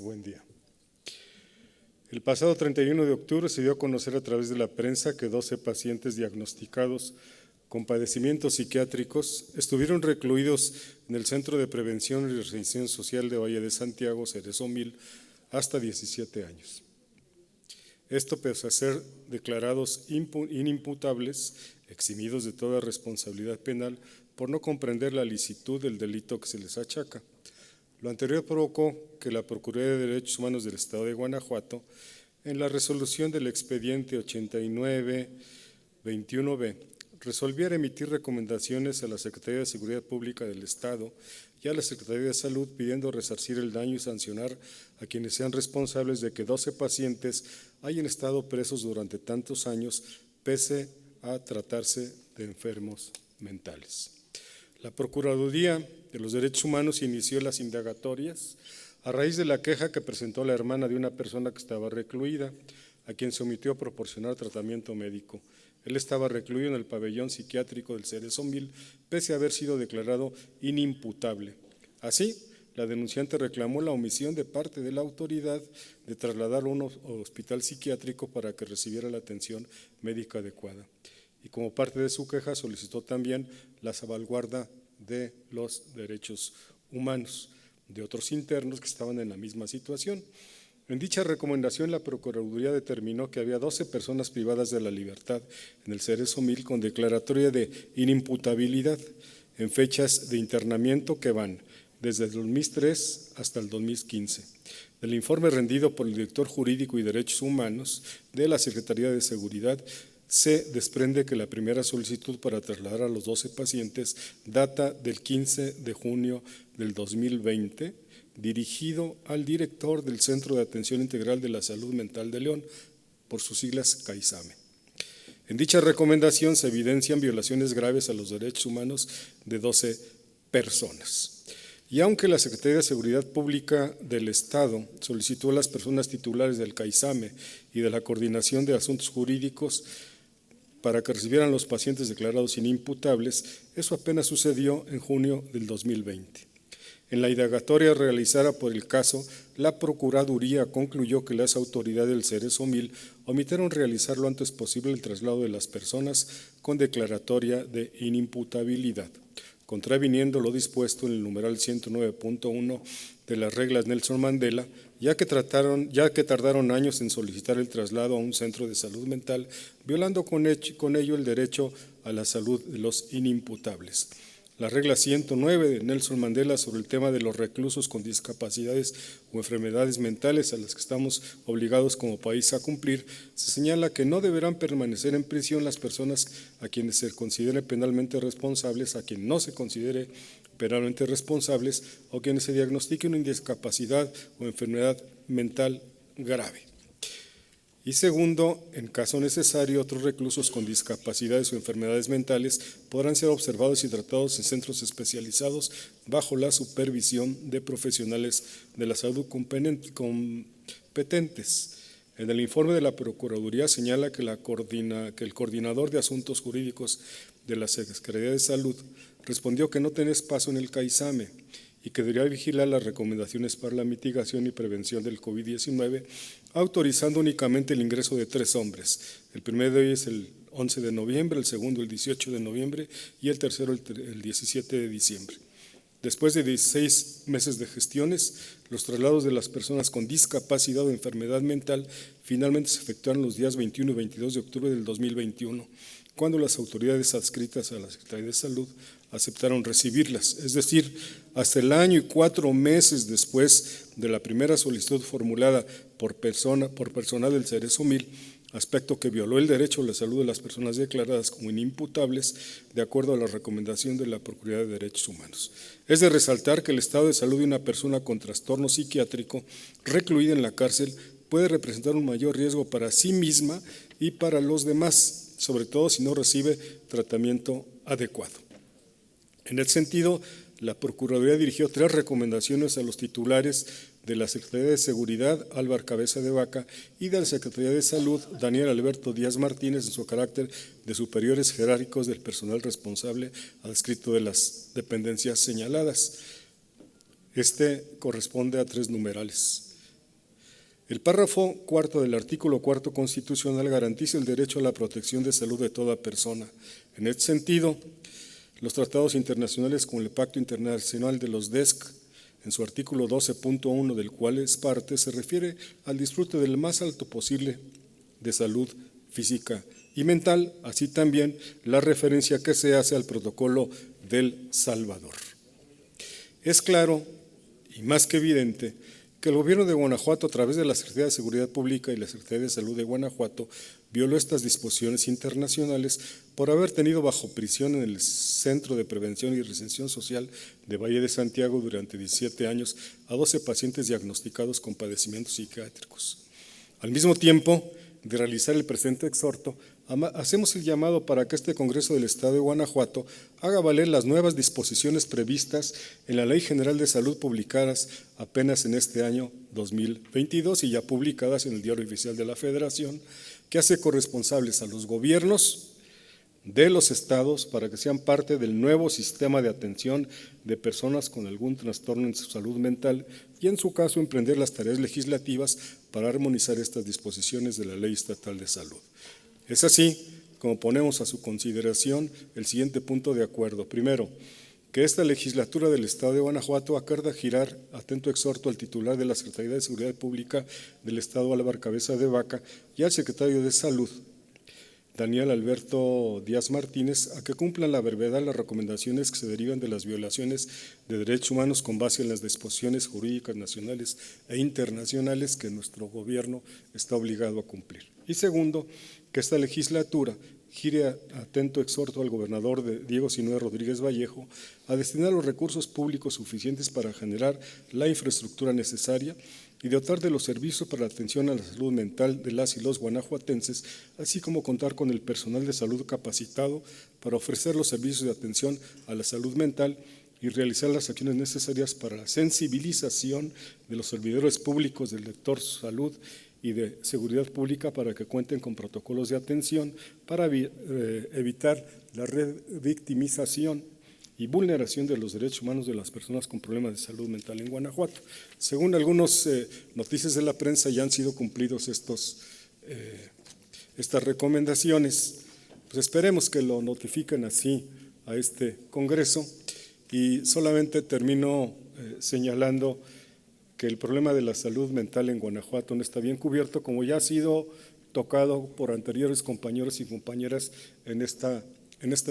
buen día. El pasado 31 de octubre se dio a conocer a través de la prensa que 12 pacientes diagnosticados con padecimientos psiquiátricos estuvieron recluidos en el Centro de Prevención y Reinserción Social de Valle de Santiago, Cerezo 1000, hasta 17 años. Esto pese a ser declarados inimputables, eximidos de toda responsabilidad penal por no comprender la licitud del delito que se les achaca. Lo anterior provocó que la Procuraduría de Derechos Humanos del Estado de Guanajuato, en la resolución del expediente 89-21B, resolviera emitir recomendaciones a la Secretaría de Seguridad Pública del Estado y a la Secretaría de Salud pidiendo resarcir el daño y sancionar a quienes sean responsables de que 12 pacientes hayan estado presos durante tantos años, pese a tratarse de enfermos mentales. La Procuraduría de los Derechos Humanos inició las indagatorias a raíz de la queja que presentó la hermana de una persona que estaba recluida, a quien se omitió a proporcionar tratamiento médico. Él estaba recluido en el pabellón psiquiátrico del Cerezo 1000, pese a haber sido declarado inimputable. Así, la denunciante reclamó la omisión de parte de la autoridad de trasladarlo a un hospital psiquiátrico para que recibiera la atención médica adecuada. Y como parte de su queja solicitó también la salvaguarda de los derechos humanos de otros internos que estaban en la misma situación. En dicha recomendación, la Procuraduría determinó que había 12 personas privadas de la libertad en el Cerezo 1000 con declaratoria de inimputabilidad en fechas de internamiento que van desde el 2003 hasta el 2015. Del informe rendido por el director jurídico y derechos humanos de la Secretaría de Seguridad, se desprende que la primera solicitud para trasladar a los 12 pacientes data del 15 de junio del 2020, dirigido al director del Centro de Atención Integral de la Salud Mental de León, por sus siglas CAISAME. En dicha recomendación se evidencian violaciones graves a los derechos humanos de 12 personas. Y aunque la Secretaría de Seguridad Pública del Estado solicitó a las personas titulares del CAISAME y de la Coordinación de Asuntos Jurídicos para que recibieran los pacientes declarados inimputables, eso apenas sucedió en junio del 2020. En la indagatoria realizada por el caso, la Procuraduría concluyó que las autoridades del Cerezo 1000 omitieron realizar lo antes posible el traslado de las personas con declaratoria de inimputabilidad, contraviniendo lo dispuesto en el numeral 109.1 de las reglas Nelson Mandela, ya que tardaron años en solicitar el traslado a un centro de salud mental, violando con ello el derecho a la salud de los inimputables. La regla 109 de Nelson Mandela sobre el tema de los reclusos con discapacidades o enfermedades mentales a las que estamos obligados como país a cumplir, se señala que no deberán permanecer en prisión las personas a quienes se considere penalmente responsables, a quien no se considere penalmente responsables o quienes se diagnostique una discapacidad o enfermedad mental grave. Y segundo, en caso necesario, otros reclusos con discapacidades o enfermedades mentales podrán ser observados y tratados en centros especializados bajo la supervisión de profesionales de la salud competentes. En el informe de la Procuraduría señala que el coordinador de asuntos jurídicos de la Secretaría de Salud respondió que no tiene espacio en el CAISAME y que debería vigilar las recomendaciones para la mitigación y prevención del COVID-19, autorizando únicamente el ingreso de 3 hombres. El primero de ellos el 11 de noviembre, el segundo el 18 de noviembre y el tercero el 17 de diciembre. Después de 16 meses de gestiones, los traslados de las personas con discapacidad o enfermedad mental finalmente se efectuaron los días 21 y 22 de octubre del 2021, cuando las autoridades adscritas a la Secretaría de Salud aceptaron recibirlas, es decir, hasta el año y 4 meses después de la primera solicitud formulada por personal del Cerezo 1000, aspecto que violó el derecho a la salud de las personas declaradas como inimputables de acuerdo a la recomendación de la Procuraduría de Derechos Humanos. Es de resaltar que el estado de salud de una persona con trastorno psiquiátrico recluida en la cárcel puede representar un mayor riesgo para sí misma y para los demás, sobre todo si no recibe tratamiento adecuado. En ese sentido, la Procuraduría dirigió 3 recomendaciones a los titulares de la Secretaría de Seguridad, Álvaro Cabeza de Vaca, y de la Secretaría de Salud, Daniel Alberto Díaz Martínez, en su carácter de superiores jerárquicos del personal responsable adscrito de las dependencias señaladas. Este corresponde a 3 numerales. El párrafo cuarto del artículo cuarto constitucional garantiza el derecho a la protección de salud de toda persona. En este sentido, los tratados internacionales como el Pacto Internacional de los DESC, en su artículo 12.1, del cual es parte, se refiere al disfrute del más alto posible de salud física y mental, así también la referencia que se hace al protocolo del Salvador. Es claro y más que evidente que el gobierno de Guanajuato, a través de la Secretaría de Seguridad Pública y la Secretaría de Salud de Guanajuato, violó estas disposiciones internacionales por haber tenido bajo prisión en el Centro de Prevención y Reinserción Social de Valle de Santiago durante 17 años a 12 pacientes diagnosticados con padecimientos psiquiátricos. Al mismo tiempo de realizar el presente exhorto, hacemos el llamado para que este Congreso del Estado de Guanajuato haga valer las nuevas disposiciones previstas en la Ley General de Salud publicadas apenas en este año 2022 y ya publicadas en el Diario Oficial de la Federación, que hace corresponsables a los gobiernos de los estados para que sean parte del nuevo sistema de atención de personas con algún trastorno en su salud mental y en su caso emprender las tareas legislativas para armonizar estas disposiciones de la Ley Estatal de Salud. Es así como ponemos a su consideración el siguiente punto de acuerdo. Primero, que esta legislatura del Estado de Guanajuato acuerda girar atento exhorto al titular de la Secretaría de Seguridad Pública del Estado, Álvaro Cabeza de Vaca, y al secretario de Salud, Daniel Alberto Díaz Martínez, a que cumplan la brevedad las recomendaciones que se derivan de las violaciones de derechos humanos con base en las disposiciones jurídicas nacionales e internacionales que nuestro gobierno está obligado a cumplir. Y segundo, que esta legislatura gire atento exhorto al gobernador Diego Sinue Rodríguez Vallejo a destinar los recursos públicos suficientes para generar la infraestructura necesaria y dotar de los servicios para la atención a la salud mental de las y los guanajuatenses, así como contar con el personal de salud capacitado para ofrecer los servicios de atención a la salud mental y realizar las acciones necesarias para la sensibilización de los servidores públicos del sector salud y de seguridad pública para que cuenten con protocolos de atención para evitar la revictimización y vulneración de los derechos humanos de las personas con problemas de salud mental en Guanajuato. Según algunas noticias de la prensa, ya han sido cumplidos estas recomendaciones. Pues esperemos que lo notifiquen así a este Congreso y solamente termino señalando que el problema de la salud mental en Guanajuato no está bien cubierto, como ya ha sido tocado por anteriores compañeros y compañeras en esta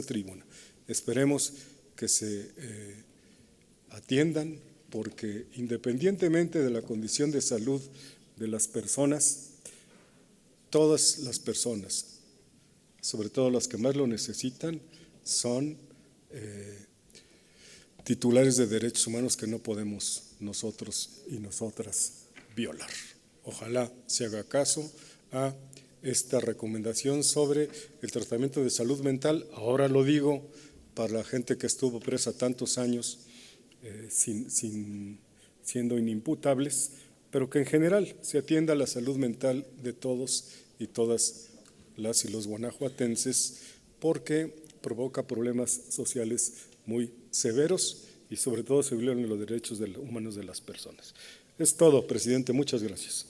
tribuna. Esperemos que se atiendan, porque independientemente de la condición de salud de las personas, todas las personas, sobre todo las que más lo necesitan, son titulares de derechos humanos que no podemos nosotros y nosotras violar. Ojalá se haga caso a esta recomendación sobre el tratamiento de salud mental. Ahora lo digo para la gente que estuvo presa tantos años siendo inimputables, pero que en general se atienda la salud mental de todos y todas las y los guanajuatenses, porque provoca problemas sociales muy severos y sobre todo se violan los derechos humanos de las personas. Es todo, presidente. Muchas gracias.